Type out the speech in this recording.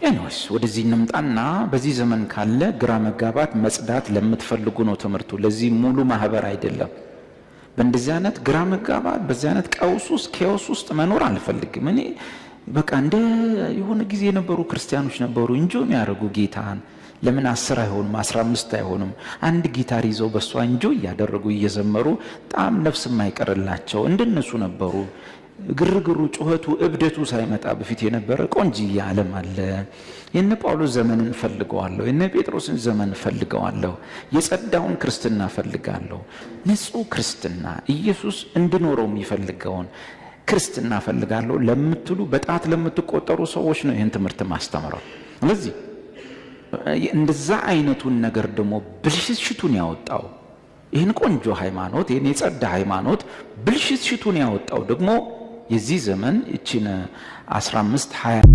ኤኒዌይስ ወደዚህ እንምጣና በዚህ ዘመን ካለ ግራ መጋባት መጽዳት ለምትፈልጉ ነው ትምህርቱ። ለዚህ ሙሉ ማህበር አይደለም። በእንደዚህ አይነት ግራ መጋባት በዚህ አይነት ቀውስ ውስጥ ኬዎስ ውስጥ መኖር አልፈልግም። እኔ በቃ እንደ የሆነ ጊዜ የነበሩ ክርስቲያኖች ነበሩ እንጆ የሚያደርጉ ጌታን ለምን 10 አይሆንም 15 አይሆንም አንድ ጊታር ይዘው በሷ እንጆ እያደረጉ እየዘመሩ በጣም ነፍስ የማይቀርላቸው እንደነሱ ነበሩ። ግርግሩ ጩኸቱ እብደቱ ሳይመጣ በፊት የነበረ ቆንጂያ ዓለም አለ። የነ ጳውሎስ ዘመንን ፈልገዋለሁ፣ የነ ጴጥሮስን ዘመን ፈልገዋለሁ፣ የጸዳውን ክርስትና ፈልጋለሁ። ንጹህ ክርስትና ኢየሱስ እንድኖረው የሚፈልገውን ክርስትና ፈልጋለሁ ለምትሉ በጣት ለምትቆጠሩ ሰዎች ነው ይህን ትምህርት ማስተምረው። ስለዚህ እንደዛ አይነቱን ነገር ደግሞ ብልሽቱን ያወጣው ይህን ቆንጆ ሃይማኖት ይህን የጸዳ ሃይማኖት ብልሽቱን ያወጣው ደግሞ የዚህ ዘመን እቺን 15 20